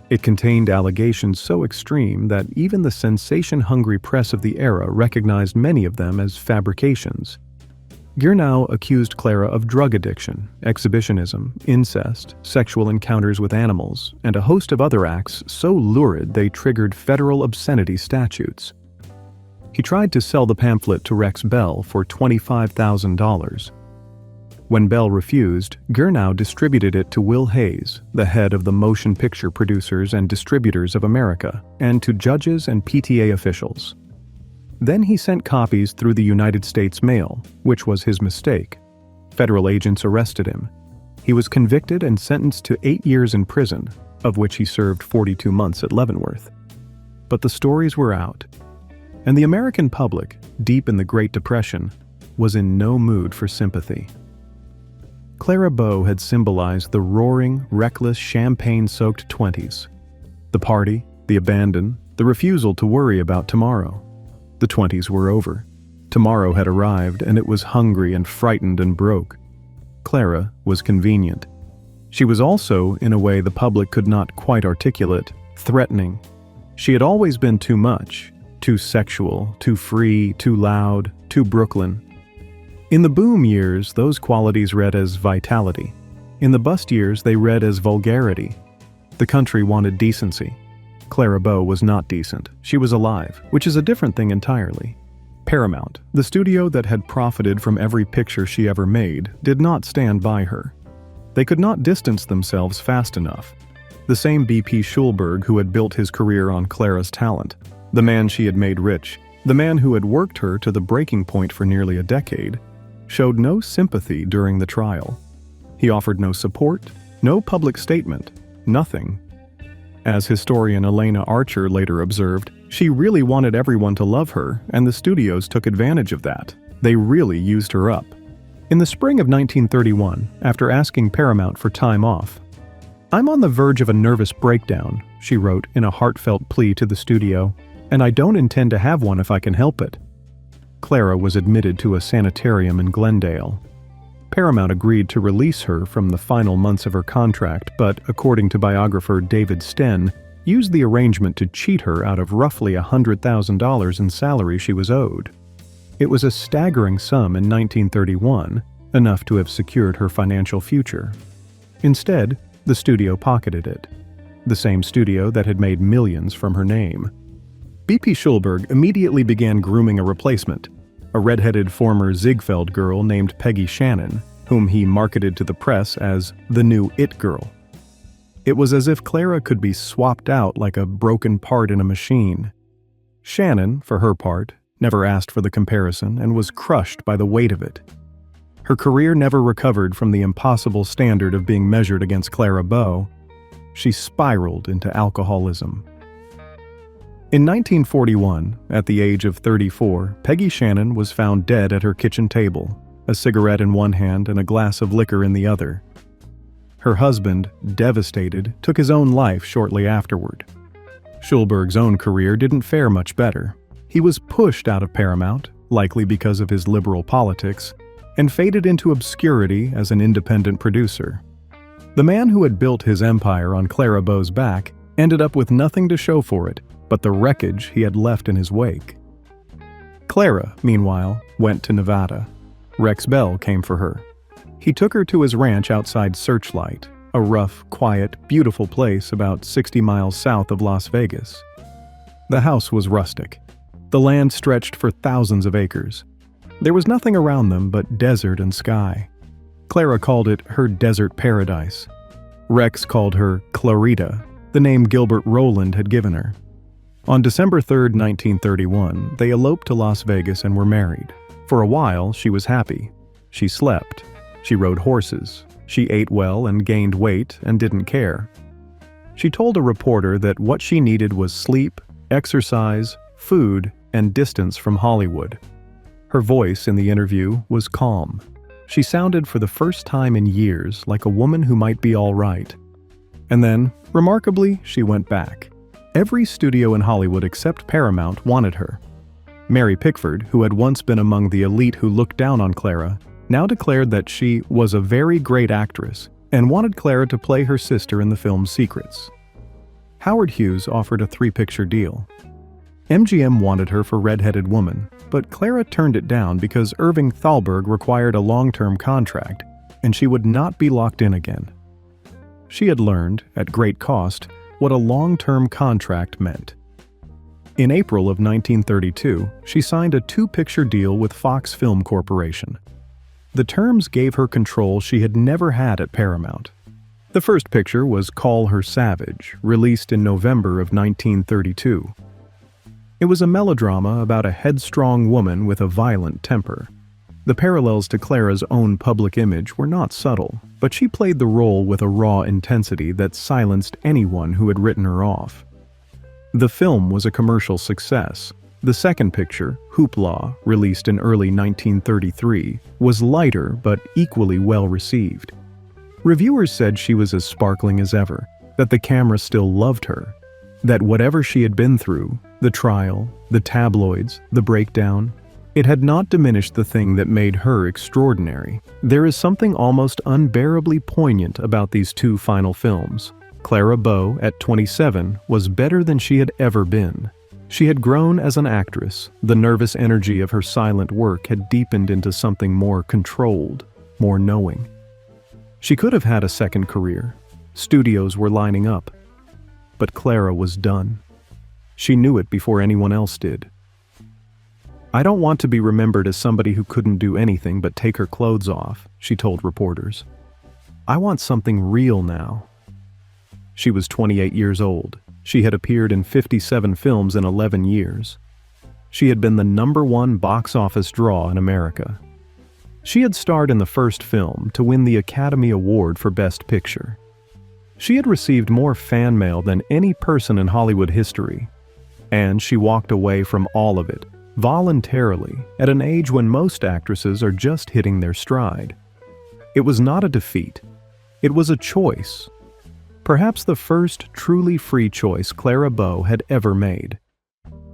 S1: It contained allegations so extreme that even the sensation-hungry press of the era recognized many of them as fabrications. Gurnau accused Clara of drug addiction, exhibitionism, incest, sexual encounters with animals, and a host of other acts so lurid they triggered federal obscenity statutes. He tried to sell the pamphlet to Rex Bell for $25,000. When Bell refused, Gurnau distributed it to Will Hayes, the head of the Motion Picture Producers and Distributors of America, and to judges and PTA officials. Then he sent copies through the United States mail, which was his mistake. Federal agents arrested him. He was convicted and sentenced to 8 years in prison, of which he served 42 months at Leavenworth. But the stories were out, and the American public, deep in the Great Depression, was in no mood for sympathy. Clara Bow had symbolized the roaring, reckless, champagne-soaked 20s. The party, the abandon, the refusal to worry about tomorrow. The 20s were over. Tomorrow had arrived, and it was hungry and frightened and broke. Clara was convenient. She was also, in a way the public could not quite articulate, threatening. She had always been too much, too sexual, too free, too loud, too Brooklyn. In the boom years, those qualities read as vitality. In the bust years, they read as vulgarity. The country wanted decency. Clara Bow was not decent. She was alive, which is a different thing entirely. Paramount, the studio that had profited from every picture she ever made, did not stand by her. They could not distance themselves fast enough. The same B.P. Schulberg who had built his career on Clara's talent, the man she had made rich, The man who had worked her to the breaking point for nearly a decade showed no sympathy during the trial. He offered no support, no public statement, nothing. As historian Elena Archer later observed, she really wanted everyone to love her, and the studios took advantage of that. They really used her up. In the spring of 1931, after asking Paramount for time off, "I'm on the verge of a nervous breakdown," she wrote in a heartfelt plea to the studio, "and I don't intend to have one if I can help it." Clara was admitted to a sanitarium in Glendale. Paramount agreed to release her from the final months of her contract, but according to biographer David Stenn, used the arrangement to cheat her out of roughly $100,000 in salary she was owed. It was a staggering sum in 1931, enough to have secured her financial future. Instead, the studio pocketed it, the same studio that had made millions from her name. B.P. Schulberg immediately began grooming a replacement, a red-headed former Ziegfeld girl named Peggy Shannon, whom he marketed to the press as the new It Girl. It was as if Clara could be swapped out like a broken part in a machine. Shannon, for her part, never asked for the comparison and was crushed by the weight of it. Her career never recovered from the impossible standard of being measured against Clara Bow. She spiraled into alcoholism. In 1941, at the age of 34, Peggy Shannon was found dead at her kitchen table, a cigarette in one hand and a glass of liquor in the other. Her husband, devastated, took his own life shortly afterward. Schulberg's own career didn't fare much better. He was pushed out of Paramount, likely because of his liberal politics, and faded into obscurity as an independent producer. The man who had built his empire on Clara Bow's back ended up with nothing to show for it but the wreckage he had left in his wake. Clara, meanwhile, went to Nevada. Rex Bell came for her. He took her to his ranch outside Searchlight, a rough, quiet, beautiful place about 60 miles south of Las Vegas. The house was rustic. The land stretched for thousands of acres. There was nothing around them but desert and sky. Clara called it her desert paradise. Rex called her Clarita, the name Gilbert Rowland had given her. On December 3, 1931, they eloped to Las Vegas and were married. For a while, she was happy. She slept. She rode horses. She ate well and gained weight and didn't care. She told a reporter that what she needed was sleep, exercise, food, and distance from Hollywood. Her voice in the interview was calm. She sounded for the first time in years like a woman who might be all right. And then, remarkably, she went back. Every studio in Hollywood except Paramount wanted her. Mary Pickford, who had once been among the elite who looked down on Clara, now declared that she was a very great actress and wanted Clara to play her sister in the film Secrets. Howard Hughes offered a 3-picture deal. MGM wanted her for Red-Headed Woman, but Clara turned it down because Irving Thalberg required a long-term contract, and she would not be locked in again. She had learned, at great cost, what a long-term contract meant. In April of 1932, she signed a 2-picture deal with Fox Film Corporation. The terms gave her control she had never had at Paramount. The first picture was Call Her Savage, released in November of 1932. It was a melodrama about a headstrong woman with a violent temper. The parallels to Clara's own public image were not subtle, but she played the role with a raw intensity that silenced anyone who had written her off. The film was a commercial success. The second picture, Hoopla, released in early 1933, was lighter but equally well received. Reviewers said she was as sparkling as ever, that the camera still loved her, that whatever she had been through, the trial, the tabloids, the breakdown, it had not diminished the thing that made her extraordinary. There is something almost unbearably poignant about these 2 final films. Clara Bow, at 27, was better than she had ever been. She had grown as an actress. The nervous energy of her silent work had deepened into something more controlled, more knowing. She could have had a second career. Studios were lining up. But Clara was done. She knew it before anyone else did. "I don't want to be remembered as somebody who couldn't do anything but take her clothes off," she told reporters. "I want something real now." She was 28 years old. She had appeared in 57 films in 11 years. She had been the #1 box office draw in America. She had starred in the first film to win the Academy Award for Best Picture. She had received more fan mail than any person in Hollywood history, and she walked away from all of it, voluntarily, at an age when most actresses are just hitting their stride. It was not a defeat. It was a choice. Perhaps the first truly free choice Clara Bow had ever made.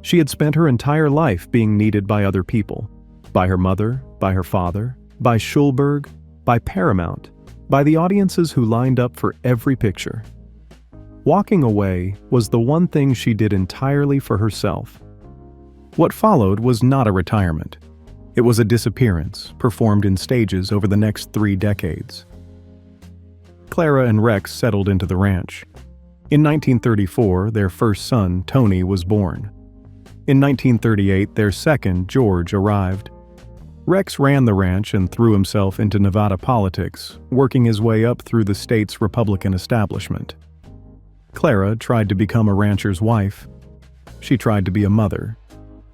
S1: She had spent her entire life being needed by other people. By her mother, by her father, by Schulberg, by Paramount, by the audiences who lined up for every picture. Walking away was the one thing she did entirely for herself. What followed was not a retirement. It was a disappearance, performed in stages over the next 3 decades. Clara and Rex settled into the ranch. In 1934, their first son, Tony, was born. In 1938, their second, George, arrived. Rex ran the ranch and threw himself into Nevada politics, working his way up through the state's Republican establishment. Clara tried to become a rancher's wife. She tried to be a mother.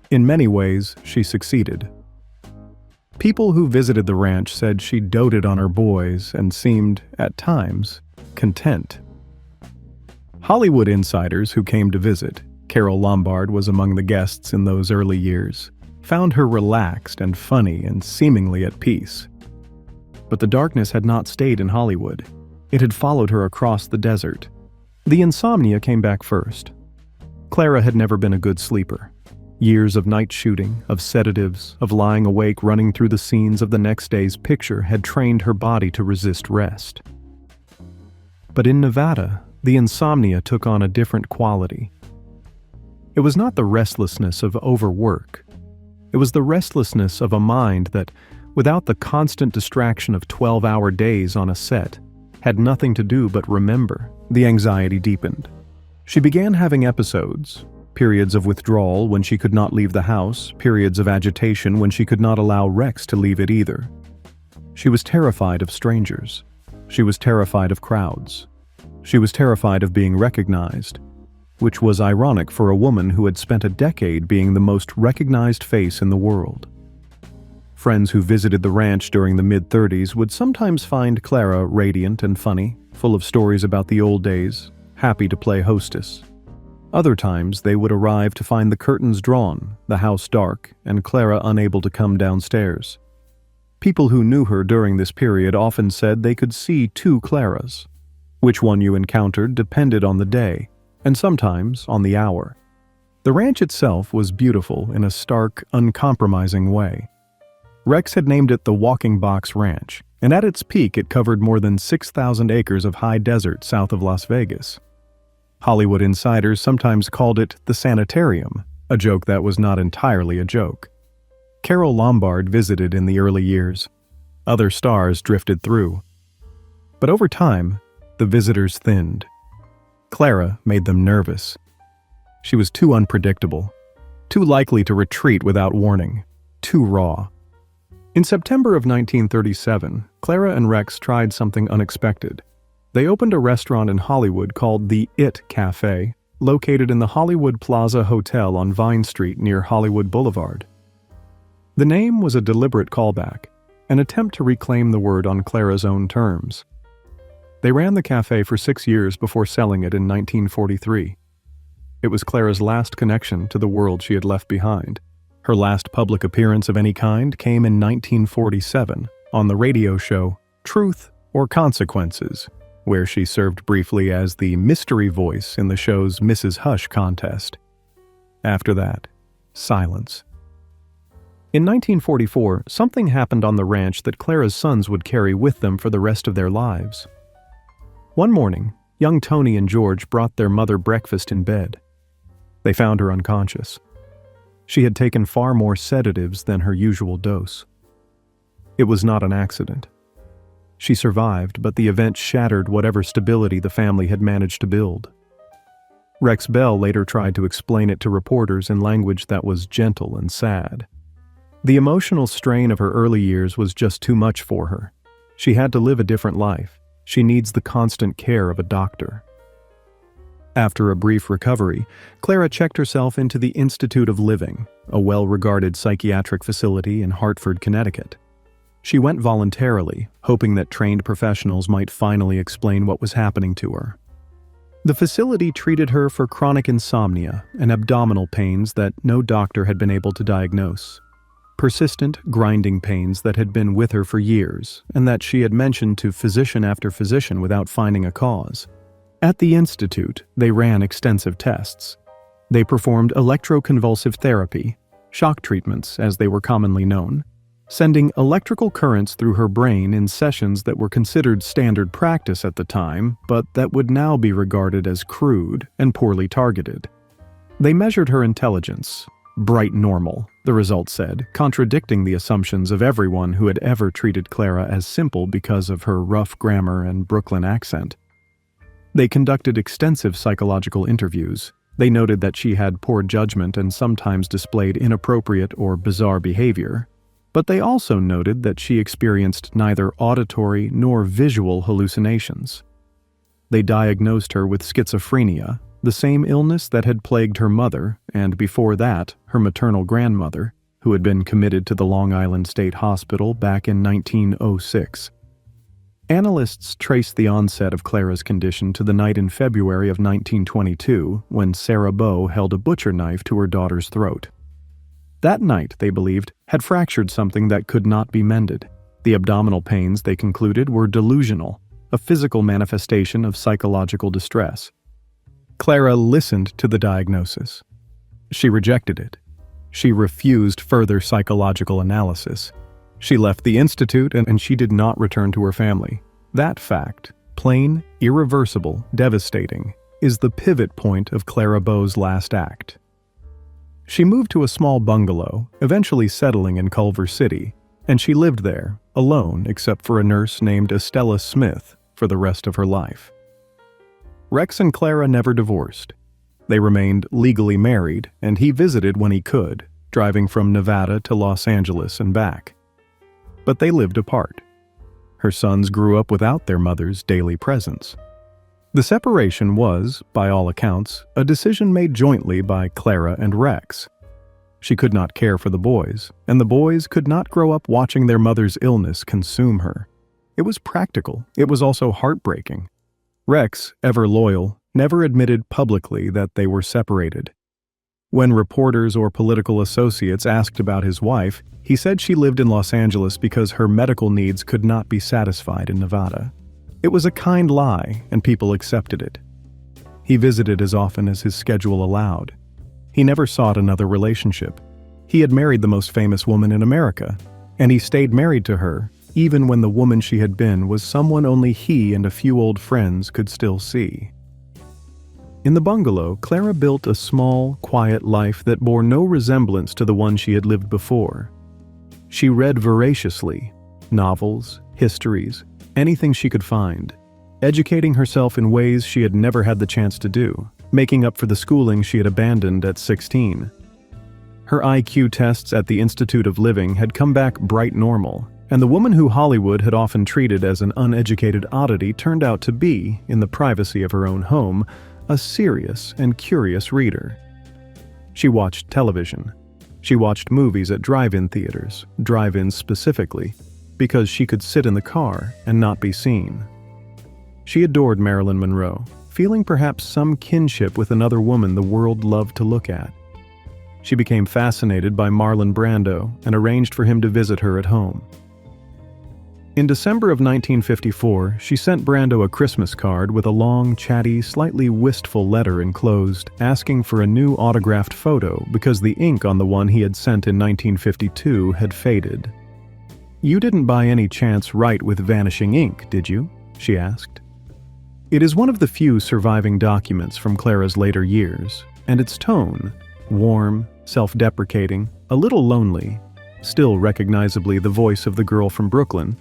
S1: In many ways, she succeeded. People who visited the ranch said she doted on her boys and seemed, at times, content. Hollywood insiders who came to visit, Carole Lombard was among the guests in those early years, found her relaxed and funny and seemingly at peace. But the darkness had not stayed in Hollywood. It had followed her across the desert. The insomnia came back first. Clara had never been a good sleeper. Years of night shooting, of sedatives, of lying awake running through the scenes of the next day's picture had trained her body to resist rest. But in Nevada, the insomnia took on a different quality. It was not the restlessness of overwork. It was the restlessness of a mind that, without the constant distraction of 12-hour days on a set, had nothing to do but remember. The anxiety deepened. She began having episodes, periods of withdrawal when she could not leave the house, periods of agitation when she could not allow Rex to leave it either. She was terrified of strangers. She was terrified of crowds. She was terrified of being recognized, which was ironic for a woman who had spent a decade being the most recognized face in the world. Friends who visited the ranch during the mid-30s would sometimes find Clara radiant and funny, full of stories about the old days, happy to play hostess. Other times they would arrive to find the curtains drawn, the house dark, and Clara unable to come downstairs. People who knew her during this period often said they could see 2 Claras. Which one you encountered depended on the day, and sometimes on the hour. The ranch itself was beautiful in a stark, uncompromising way. Rex had named it the Walking Box Ranch, and at its peak it covered more than 6,000 acres of high desert south of Las Vegas. Hollywood insiders sometimes called it the Sanitarium, a joke that was not entirely a joke. Carole Lombard visited in the early years. Other stars drifted through. But over time, the visitors thinned. Clara made them nervous. She was too unpredictable, too likely to retreat without warning, too raw. In September of 1937, Clara and Rex tried something unexpected. They opened a restaurant in Hollywood called the It Cafe, located in the Hollywood Plaza Hotel on Vine Street near Hollywood Boulevard. The name was a deliberate callback, an attempt to reclaim the word on Clara's own terms. They ran the cafe for 6 years before selling it in 1943. It was Clara's last connection to the world she had left behind. Her last public appearance of any kind came in 1947 on the radio show Truth or Consequences, where she served briefly as the mystery voice in the show's Mrs. Hush contest. After that, silence. In 1944, something happened on the ranch that Clara's sons would carry with them for the rest of their lives. One morning, young Tony and George brought their mother breakfast in bed. They found her unconscious. She had taken far more sedatives than her usual dose. It was not an accident. She survived, but the event shattered whatever stability the family had managed to build. Rex Bell later tried to explain it to reporters in language that was gentle and sad. The emotional strain of her early years was just too much for her. She had to live a different life. She needs the constant care of a doctor. After a brief recovery, Clara checked herself into the Institute of Living, a well-regarded psychiatric facility in Hartford, Connecticut. She went voluntarily, hoping that trained professionals might finally explain what was happening to her. The facility treated her for chronic insomnia and abdominal pains that no doctor had been able to diagnose. Persistent, grinding pains that had been with her for years, and that she had mentioned to physician after physician without finding a cause. At the institute, they ran extensive tests. They performed electroconvulsive therapy, shock treatments as they were commonly known, sending electrical currents through her brain in sessions that were considered standard practice at the time, but that would now be regarded as crude and poorly targeted. They measured her intelligence. Bright normal, the results said, contradicting the assumptions of everyone who had ever treated Clara as simple because of her rough grammar and Brooklyn accent. They conducted extensive psychological interviews. They noted that she had poor judgment and sometimes displayed inappropriate or bizarre behavior. But they also noted that she experienced neither auditory nor visual hallucinations. They diagnosed her with schizophrenia, the same illness that had plagued her mother, and before that, her maternal grandmother, who had been committed to the Long Island State Hospital back in 1906. Analysts traced the onset of Clara's condition to the night in February of 1922 when Clara Bow held a butcher knife to her daughter's throat. That night, they believed, had fractured something that could not be mended. The abdominal pains, they concluded, were delusional, a physical manifestation of psychological distress. Clara listened to the diagnosis. She rejected it. She refused further psychological analysis. She left the institute and she did not return to her family. That fact, plain, irreversible, devastating, is the pivot point of Clara Bow's last act. She moved to a small bungalow, eventually settling in Culver City, and she lived there, alone except for a nurse named Adela Smith, for the rest of her life. Rex and Clara never divorced. They remained legally married, and he visited when he could, driving from Nevada to Los Angeles and back. But they lived apart. Her sons grew up without their mother's daily presence. The separation was, by all accounts, a decision made jointly by Clara and Rex. She could not care for the boys, and the boys could not grow up watching their mother's illness consume her. It was practical. It was also heartbreaking. Rex, ever loyal, never admitted publicly that they were separated. When reporters or political associates asked about his wife, he said she lived in Los Angeles because her medical needs could not be satisfied in Nevada. It was a kind lie, and people accepted it. He visited as often as his schedule allowed. He never sought another relationship. He had married the most famous woman in America, and he stayed married to her, even when the woman she had been was someone only he and a few old friends could still see. In the bungalow, Clara built a small, quiet life that bore no resemblance to the one she had lived before. She read voraciously, novels, histories, anything she could find, educating herself in ways she had never had the chance to do, making up for the schooling she had abandoned at 16. Her IQ tests at the Institute of Living had come back bright normal, and the woman who Hollywood had often treated as an uneducated oddity turned out to be, in the privacy of her own home, a serious and curious reader. She watched television. She watched movies at drive-in theaters, drive-ins specifically, because she could sit in the car and not be seen. She adored Marilyn Monroe, feeling perhaps some kinship with another woman the world loved to look at. She became fascinated by Marlon Brando and arranged for him to visit her at home. In December of 1954, she sent Brando a Christmas card with a long, chatty, slightly wistful letter enclosed, asking for a new autographed photo because the ink on the one he had sent in 1952 had faded. "You didn't by any chance write with vanishing ink, did you?" she asked. It is one of the few surviving documents from Clara's later years, and its tone, warm, self-deprecating, a little lonely, still recognizably the voice of the girl from Brooklyn,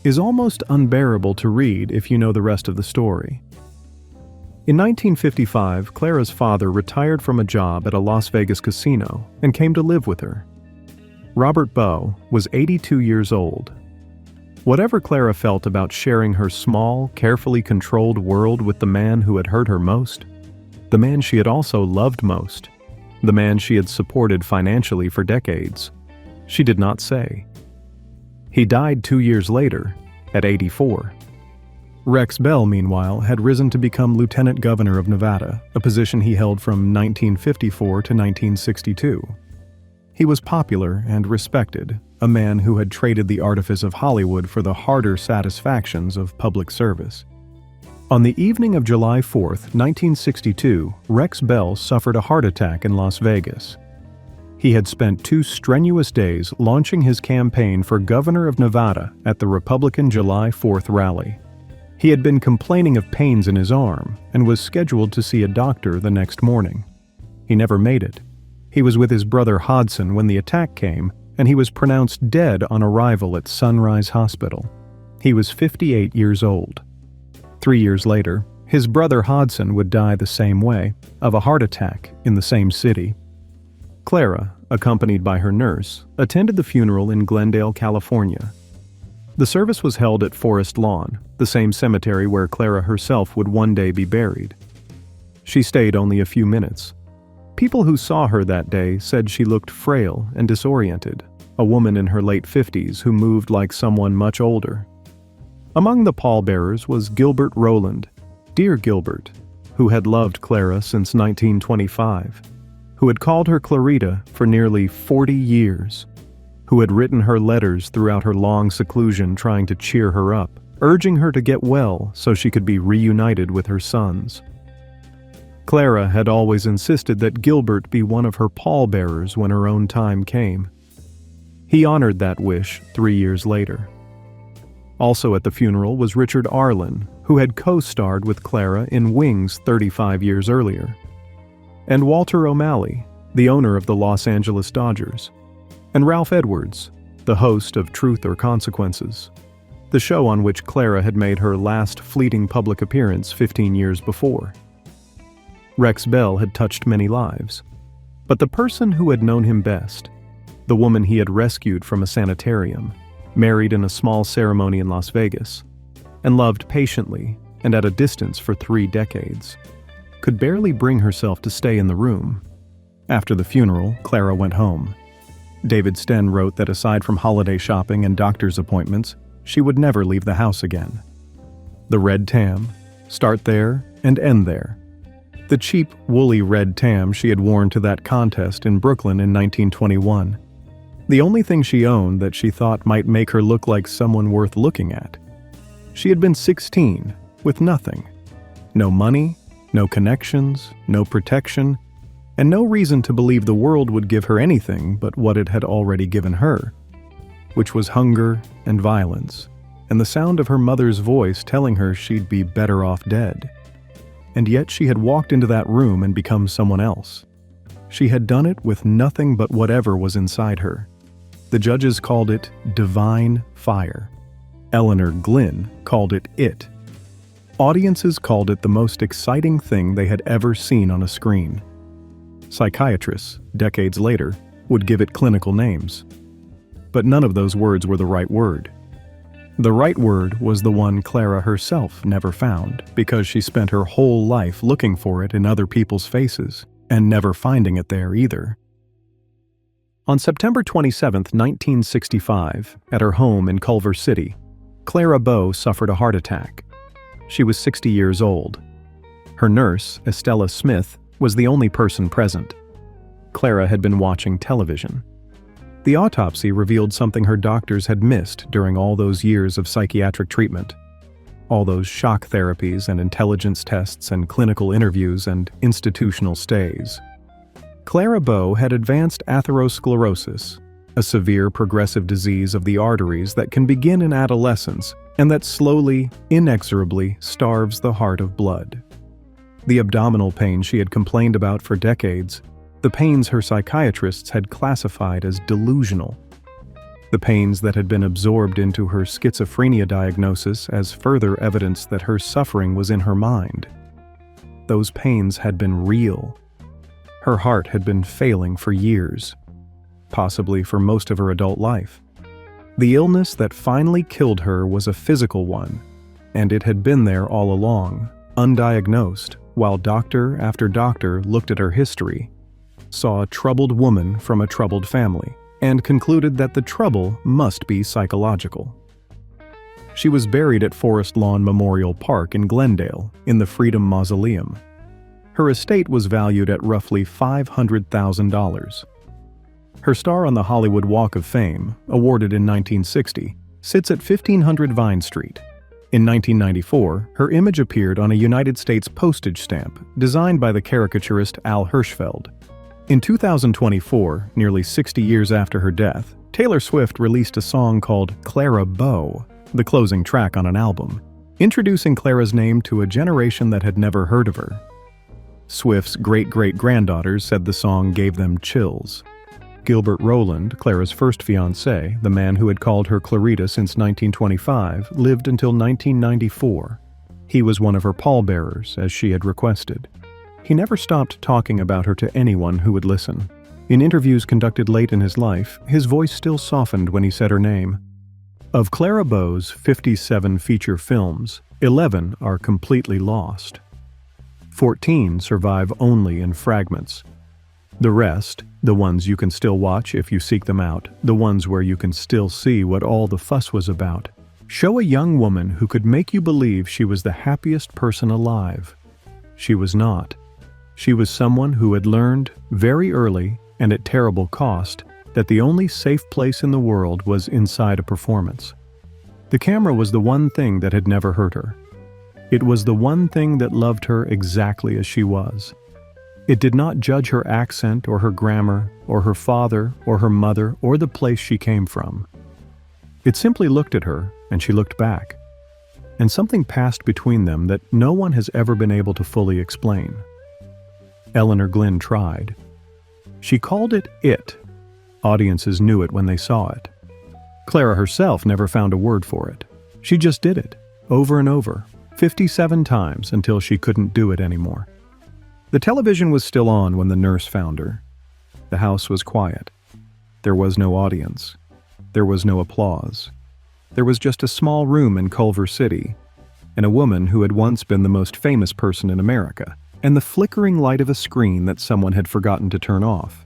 S1: is almost unbearable to read if you know the rest of the story. In 1955, Clara's father retired from a job at a Las Vegas casino and came to live with her. Robert Bow was 82 years old. Whatever Clara felt about sharing her small, carefully controlled world with the man who had hurt her most, the man she had also loved most, the man she had supported financially for decades? She did not say. He died 2 years later, at 84. Rex Bell, meanwhile, had risen to become Lieutenant Governor of Nevada, a position he held from 1954 to 1962. He was popular and respected, a man who had traded the artifice of Hollywood for the harder satisfactions of public service. On the evening of July 4, 1962, Rex Bell suffered a heart attack in Las Vegas. He had spent 2 strenuous days launching his campaign for governor of Nevada at the Republican July 4th rally. He had been complaining of pains in his arm and was scheduled to see a doctor the next morning. He never made it. He was with his brother Hodson when the attack came, and he was pronounced dead on arrival at Sunrise Hospital. He was 58 years old. 3 years later, his brother Hodson would die the same way, of a heart attack, in the same city. Clara, accompanied by her nurse, attended the funeral in Glendale, California. The service was held at Forest Lawn, the same cemetery where Clara herself would one day be buried. She stayed only a few minutes. People who saw her that day said she looked frail and disoriented, a woman in her late 50s who moved like someone much older. Among the pallbearers was Gilbert Rowland, dear Gilbert, who had loved Clara since 1925, who had called her Clarita for nearly 40 years, who had written her letters throughout her long seclusion trying to cheer her up, urging her to get well so she could be reunited with her sons. Clara had always insisted that Gilbert be one of her pallbearers when her own time came. He honored that wish 3 years later. Also at the funeral was Richard Arlen, who had co-starred with Clara in Wings 35 years earlier, and Walter O'Malley, the owner of the Los Angeles Dodgers, and Ralph Edwards, the host of Truth or Consequences, the show on which Clara had made her last fleeting public appearance 15 years before. Rex Bell had touched many lives, but the person who had known him best, the woman he had rescued from a sanitarium, married in a small ceremony in Las Vegas, and loved patiently and at a distance for 3 decades, could barely bring herself to stay in the room. After the funeral, Clara went home. David Stenn wrote that aside from holiday shopping and doctor's appointments, she would never leave the house again. The red tam, start there and end there. The cheap, woolly red tam she had worn to that contest in Brooklyn in 1921. The only thing she owned that she thought might make her look like someone worth looking at. She had been 16, with nothing. No money, no connections, no protection, and no reason to believe the world would give her anything but what it had already given her, which was hunger and violence, and the sound of her mother's voice telling her she'd be better off dead. And yet she had walked into that room and become someone else. She had done it with nothing but whatever was inside her. The judges called it divine fire. Eleanor Glynn called it it. Audiences called it the most exciting thing they had ever seen on a screen. Psychiatrists, decades later, would give it clinical names. But none of those words were the right word. The right word was the one Clara herself never found, because she spent her whole life looking for it in other people's faces, and never finding it there either. On September 27, 1965, at her home in Culver City, Clara Bow suffered a heart attack. She was 60 years old. Her nurse, Estella Smith, was the only person present. Clara had been watching television. The autopsy revealed something her doctors had missed during all those years of psychiatric treatment. All those shock therapies and intelligence tests and clinical interviews and institutional stays. Clara Bow had advanced atherosclerosis, a severe progressive disease of the arteries that can begin in adolescence and that slowly, inexorably starves the heart of blood. The abdominal pain she had complained about for decades, the pains her psychiatrists had classified as delusional, the pains that had been absorbed into her schizophrenia diagnosis as further evidence that her suffering was in her mind. Those pains had been real. Her heart had been failing for years, possibly for most of her adult life. The illness that finally killed her was a physical one, and it had been there all along, undiagnosed, while doctor after doctor looked at her history, saw a troubled woman from a troubled family, and concluded that the trouble must be psychological. She was buried at Forest Lawn Memorial Park in Glendale, in the Freedom Mausoleum. Her estate was valued at roughly $500,000. Her star on the Hollywood Walk of Fame, awarded in 1960, sits at 1500 Vine Street. In 1994, her image appeared on a United States postage stamp designed by the caricaturist Al Hirschfeld. In 2024, nearly 60 years after her death, Taylor Swift released a song called Clara Bow, the closing track on an album, introducing Clara's name to a generation that had never heard of her. Swift's great-great-granddaughters said the song gave them chills. Gilbert Rowland, Clara's first fiancé, the man who had called her Clarita since 1925, lived until 1994. He was one of her pallbearers, as she had requested. He never stopped talking about her to anyone who would listen. In interviews conducted late in his life, his voice still softened when he said her name. Of Clara Bow's 57 feature films, 11 are completely lost. 14 survive only in fragments. The rest, the ones you can still watch if you seek them out, the ones where you can still see what all the fuss was about, show a young woman who could make you believe she was the happiest person alive. She was not. She was someone who had learned, very early and at terrible cost, that the only safe place in the world was inside a performance. The camera was the one thing that had never hurt her. It was the one thing that loved her exactly as she was. It did not judge her accent or her grammar or her father or her mother or the place she came from. It simply looked at her, and she looked back. And something passed between them that no one has ever been able to fully explain. Eleanor Glynn tried. She called it it. Audiences knew it when they saw it. Clara herself never found a word for it. She just did it, over and over, 57 times until she couldn't do it anymore. The television was still on when the nurse found her. The house was quiet. There was no audience. There was no applause. There was just a small room in Culver City, and a woman who had once been the most famous person in America, and the flickering light of a screen that someone had forgotten to turn off.